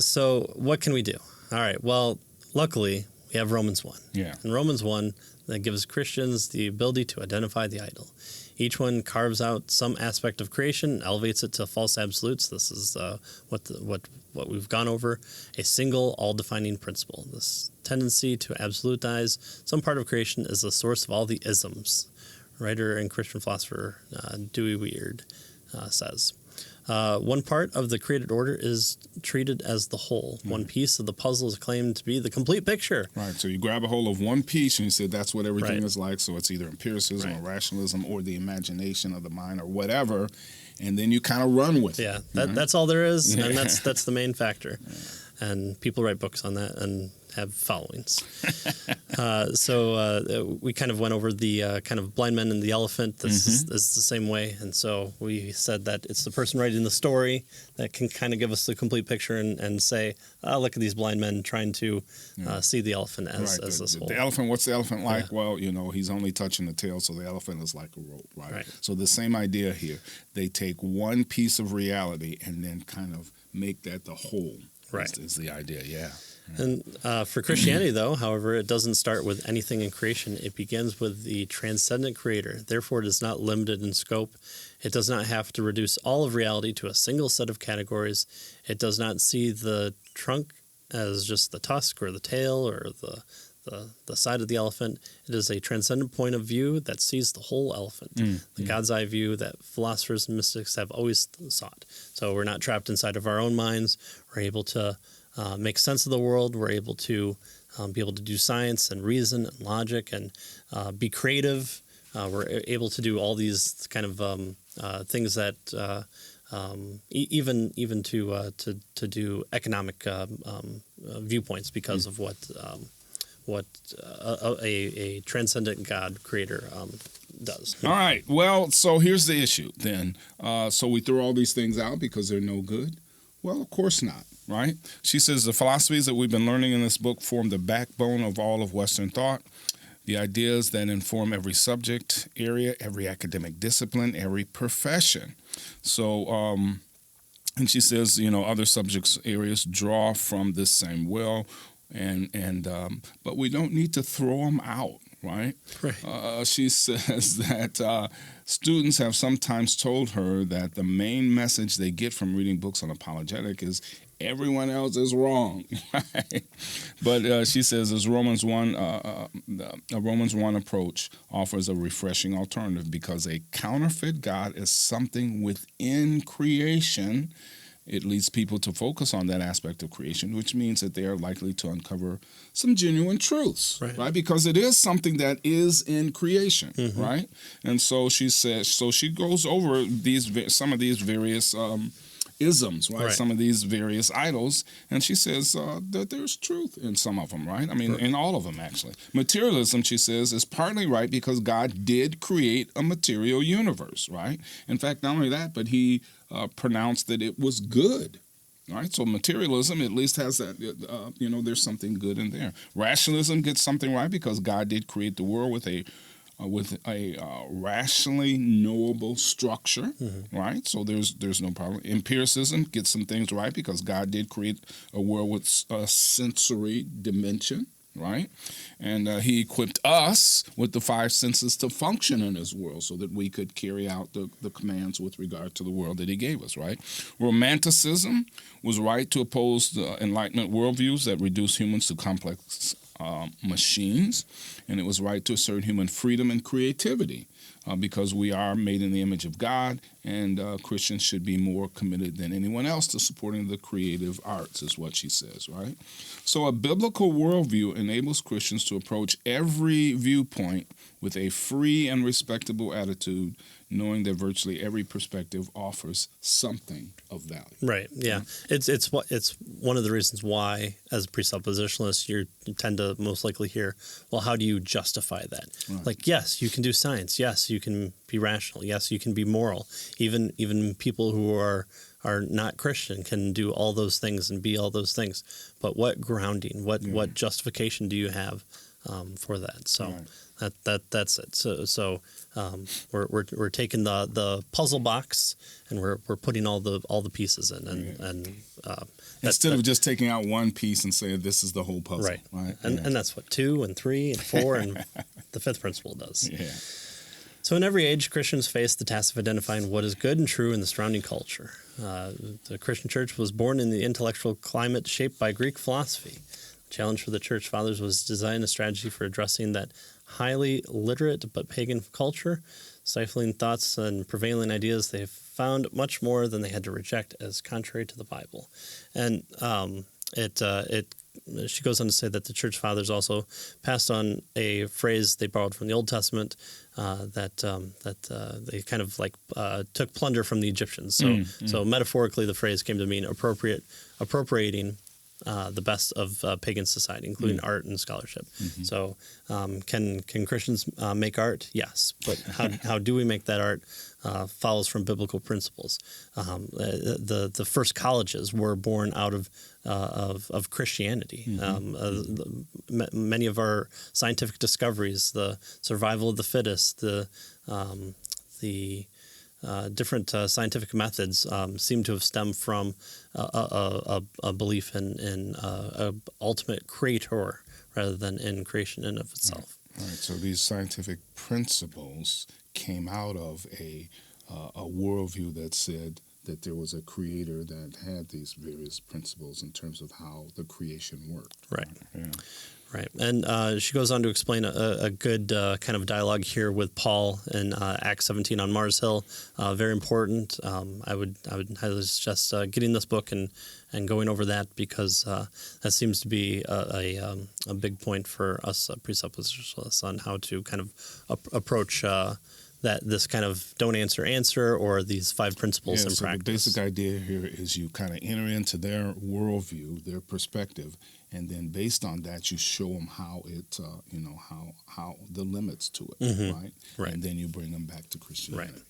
So what can we do? All right. Well, luckily, we have Romans 1. Yeah. In Romans 1, that gives Christians the ability to identify the idol. Each one carves out some aspect of creation and elevates it to false absolutes. This is what we've gone over. A single, all-defining principle. This tendency to absolutize some part of creation is the source of all the isms. Writer and Christian philosopher Dewey Weird says. One part of the created order is treated as the whole. Mm-hmm. One piece of the puzzle is claimed to be the complete picture. Right. So you grab a hold of one piece and you say that's what everything is like. So it's either empiricism or rationalism or the imagination of the mind or whatever. And then you kind of run with it. Yeah. That's all there is. Yeah. And that's the main factor. Yeah. And people write books on that and have followings. So we kind of went over the kind of blind men and the elephant. This is the same way. And so we said that it's the person writing the story that can kind of give us the complete picture and say, look at these blind men trying to see the elephant as this whole. The elephant, what's the elephant like? Yeah. Well, he's only touching the tail, so the elephant is like a rope, right? So the same idea here. They take one piece of reality and then kind of make that the whole. Right. Is the idea, yeah. And for Christianity, though, however, it doesn't start with anything in creation. It begins with the transcendent creator. Therefore, it is not limited in scope. It does not have to reduce all of reality to a single set of categories. It does not see the trunk as just the tusk or the tail or the side of the elephant. It is a transcendent point of view that sees the whole elephant, the God's eye view that philosophers and mystics have always sought. So we're not trapped inside of our own minds. We're able to make sense of the world. We're able to be able to do science and reason and logic and be creative. We're able to do all these kind of things that even to do economic viewpoints because of what a transcendent God creator does. All right. Well, so here's the issue then. So we throw all these things out because they're no good? Well, of course not, right? She says the philosophies that we've been learning in this book form the backbone of all of Western thought. The ideas that inform every subject area, every academic discipline, every profession. So, and she says, other subjects areas draw from this same well. But we don't need to throw them out, right? She says that students have sometimes told her that the main message they get from reading books on apologetic is everyone else is wrong, right? But she says as Romans 1, a Romans 1 approach offers a refreshing alternative because a counterfeit God is something within creation. It leads people to focus on that aspect of creation, which means that they are likely to uncover some genuine truths, right? Because it is something that is in creation, right? And so she says, so she goes over some of these various isms, right? Some of these various idols, and she says that there's truth in some of them, right? I mean, in all of them, actually. Materialism, she says, is partly right because God did create a material universe, right? In fact, not only that, but he pronounced that it was good. All right, so materialism at least has that, there's something good in there. Rationalism gets something right because God did create the world with a rationally knowable structure, right? So there's no problem. Empiricism gets some things right because God did create a world with a sensory dimension, right? And he equipped us with the five senses to function in his world so that we could carry out the commands with regard to the world that he gave us, right? Romanticism was right to oppose the Enlightenment worldviews that reduce humans to complex machines, and it was right to assert human freedom and creativity because we are made in the image of God, and Christians should be more committed than anyone else to supporting the creative arts, is what she says, right? So a biblical worldview enables Christians to approach every viewpoint with a free and respectable attitude, knowing that virtually every perspective offers something of value. Right. Yeah. It's one of the reasons why, as a presuppositionalist, you tend to most likely hear, well, how do you justify that? Right. Like, yes, you can do science. Yes, you can be rational. Yes, you can be moral. Even people who are not Christian can do all those things and be all those things. But what grounding, what justification do you have for that. So Right. that's it. So we're taking the puzzle box and we're putting all the pieces in, and Instead of just taking out one piece and saying this is the whole puzzle, right. right? And that's what 2 and 3 and 4 and the 5th principle does. Yeah. So in every age, Christians face the task of identifying what is good and true in the surrounding culture. The Christian church was born in the intellectual climate shaped by Greek philosophy. The challenge for the church fathers was to design a strategy for addressing that highly literate but pagan culture, stifling thoughts and prevailing ideas. They found much more than they had to reject as contrary to the Bible. And she goes on to say that the church fathers also passed on a phrase they borrowed from the Old Testament, that they kind of like took plunder from the Egyptians. So metaphorically, the phrase came to mean appropriating the best of pagan society, including art and scholarship. So can Christians make art? Yes, but how do we make that art? Follows from biblical principles. The first colleges were born out of Christianity. Many of our scientific discoveries, the survival of the fittest, the different scientific methods seem to have stemmed from a belief in an ultimate creator rather than in creation in of itself. Right. So these scientific principles came out of a worldview that said that there was a creator that had these various principles in terms of how the creation worked. Right. Yeah. Right. And she goes on to explain a good kind of dialogue here with Paul in Acts 17 on Mars Hill. Very important. I would highly suggest getting this book and going over that, because that seems to be a big point for us presuppositionalists on how to kind of approach this kind of don't answer or these 5 principles in so practice. The basic idea here is you kind of enter into their worldview, their perspective, and then based on that, you show them how how the limits to it, right? Right. And then you bring them back to Christianity. Right.